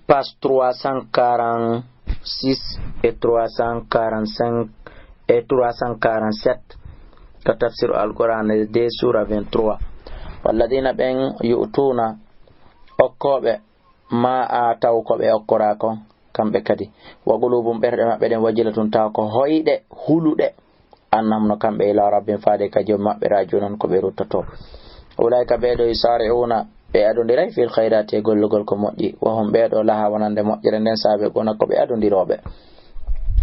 Page 346 et 345 et 347 ka tafsir al-Qur'an de sura 23. walladina ben yu'tuna okkobe ma ataw ko be okkora kon kambe kadi wa qulubum berde mabbe den wajilatun ta ko hoyde hulude annamno kambe ila rabbin faade ka jom mabbe rajunan ko be ruttoto ulaika be do isari'una be adondiray fil khairati gollugol ko moddi wa hum be do laha wonande mojjere den saabe gona ko be adondirobe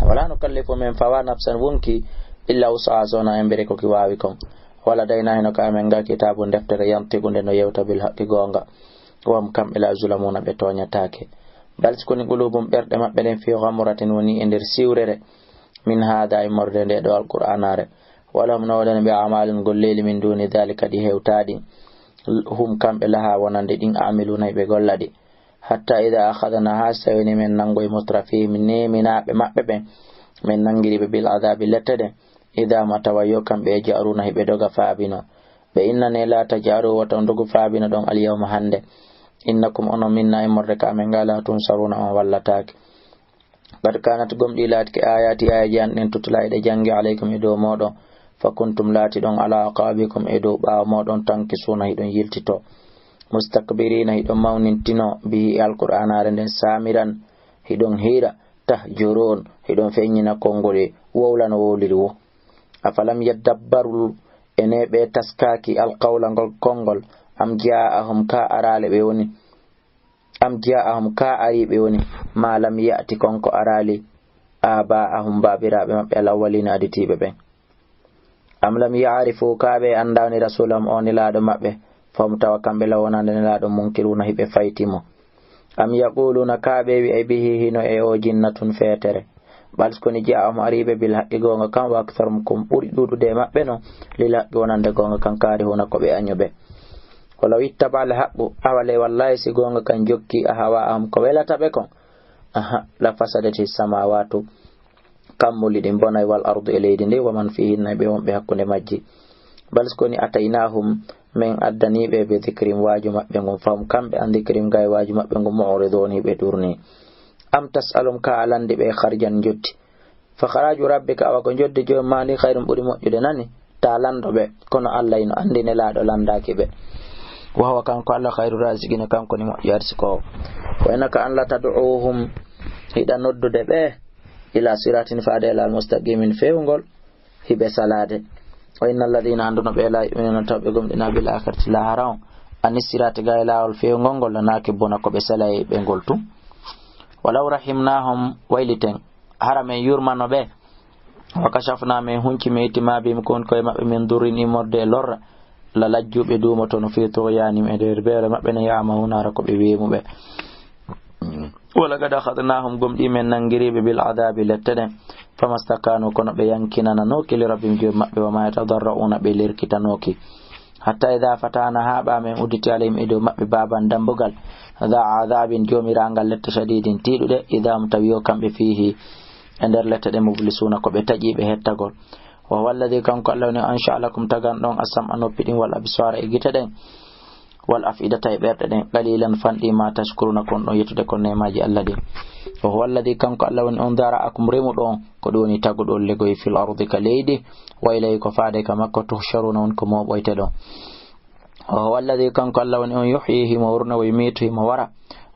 wala nukallifu min fawa nafsan wunki illa usaha zona embere ko ki wawi kon wala dayna hino ka men ga kitabun deftere yantigunde no yewta bil haqqi gonga wam kam ila zulamuna be toñataake bal skoni qulubum berde mabbe den fi ghamratin woni ender siwrere min hada e morde de do alqur'anare wala munawlan bi amalin golleli min duni dalika di hewtadi hum kambe laha wonande din amiluna be golladi hatta ida akhadna hasayni min nangoy mutrafi min nemina be mabbe ben min nangiri be bil adabi latade ida matawayo kambe jaruna hibe doga faabino be inna ne la tajaru wata ndogu faabino don al yawma hande innakum ono minna e morde ka men gala tun saruna on wallatake bad kanat gomdi latki ayati ayajan den tutula ide jangi alaykum edo modo fakuntum lati don ala aqabikum edo ba modon tanki suna hidon yiltito mustakbirina hidon mawnintino bi alqur'anare den samiran hidon hira tahjurun hidon fenyina kongole wowlano woliri wo afalam yadabbaru ene be taskaki alqawla ngol kongol am jaa'ahum ka arale be woni am jaa'ahum ka ari be woni ma lam ya'ti konko arali aba'ahum babirabe mabbe alawalina aditibe ben am lam ya'rifu ka be andani rasulam on laado mabbe fam tawa kambe lawonande laado munkiruna hibe faytimo am yaquluna ka be wi bihi hino e o jinnatun fetere bal skoni jaa'ahum aribe bil haqqi gonga kam wa aktharum kum buri dudude mabbe no lila wonande gonga kan kaari hona ko be anyobe wala wittaba al haqqu awale wallahi si gonga kan jokki ahawa am ko welata be kon la fasadati samawatu kamuli din bonay wal ardu ilaydi ndi wa man fihi nabi won be hakkunde majji bal skoni atainahum men addani be dhikrim waju mabbe ngom fam kambe andi dhikrim gay waju mabbe ngom mu'ridoni be durni am tasalum ka alande be kharjan jotti fa kharaju rabbika wa ko jodde jomani khairum buri mojjude nani ta lando be kono allah ino andine laado landaki be wa huwa kan ko allah khairu raziqina kan ko ni mojjarsi ko wa inaka an la tad'uhum hidan noddude be ila siratin fadela al mustaqimin fewngol hibe salade wa innal ladina anduna be la yu'minuna tawbe gomdina bil akhirati la haraw anisirati gaylawol fewngol lanaki bona ko be salay be goltu walaw rahimnahum wayliten harame yurmano be wa kashafna min hunki meetima be kon koy mabbe min durini morde lor la lajjube dumoto no fi toyani me der bere mabbe ne yaamahuna ra ko be weemube wala gada khadnahum gomdi men nangiribe bil adabi latade famastakanu kono be yankinana no kili rabbim jo mabbe wa ma tadarrauna be lerkitanoki hatta idha fatana haba men uditi alayhim edo mabbe baban dambugal hadha adabin jomirangal letta shadidin tidude idha mutawiyo kambe fihi ender lettade mublisuna ko be tajibe hettagol wa walladhi kanko Allah ni ansha lakum tagan don asam anopidin wal absara e gitaden wal afidata e berde den qalilan fandi ma tashkuruna kon don yetude kon nemaji Allah de wa walladhi kanko Allah woni on dara akum remu don ko doni tagudo legoy fil ardi kalaydi wa ilay ko faade kama ko tuhsharuna on ko mo boyte don wa walladhi kanko Allah woni on yuhyihi mawruna wa yumitu mawara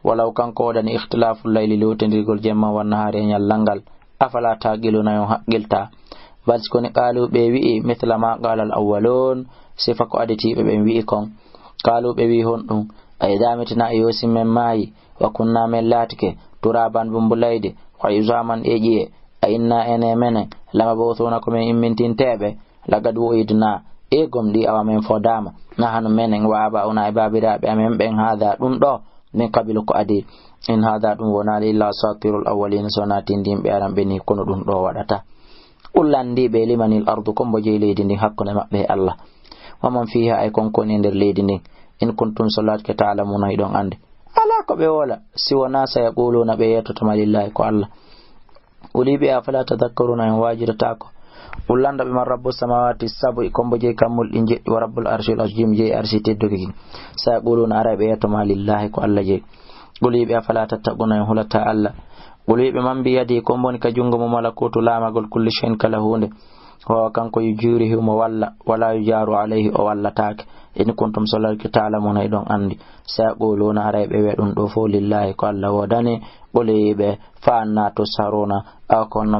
walaw kanko wadani ikhtilaful layli lutendirgol jemma wan nahari nyallangal afala taqiluna yo haqqilta bal skoni qalu be wi mithla ma qala al awwalun sifa ko aditi be wi kon qalu be wi hon dum ay damitina yosim men mayi wa kunna men latike turaban bumbulayde wa yuzaman ejiye ayna ene menen lama bawthona ko men immintinteebe lagad woidna e gomdi awa men fodama na hanu menen waaba una e babiraabe amen ben hada dum do min kabilu ko adi in hada dum wona illa satirul awwalin sonati ndim be aram be ni kono dum do wadata ullandi be limanil ardu kombo jey leydi ndi hakkone mabbe Allah wa man fiha ay konkoni nder leydi ndi in kuntum salatu ta'lamuna idon ande ala ko be wala si wona sa yaquluna be yatoto malillahi ko Allah uli be afala tadhakkaruna en wajirata ko ullanda be man rabbus samawati sabu kombo je kamul inje wa rabbul arshil azim je arshi teddugi sa quluna arabe to ma lillahi ko Allah je quli be afala tattaquna hulata Allah quli be man bi yadi kombo ni ka jungo mo malakutu lamagol kulli shay'in kala hunde wa kanko yujurihi mo wala yujaru alayhi o wallatake in kuntum sallallahu ta'lamuna idon andi sa quluna arabe be dum do fo lillahi ko Allah wodane quli be fa anna to saruna akon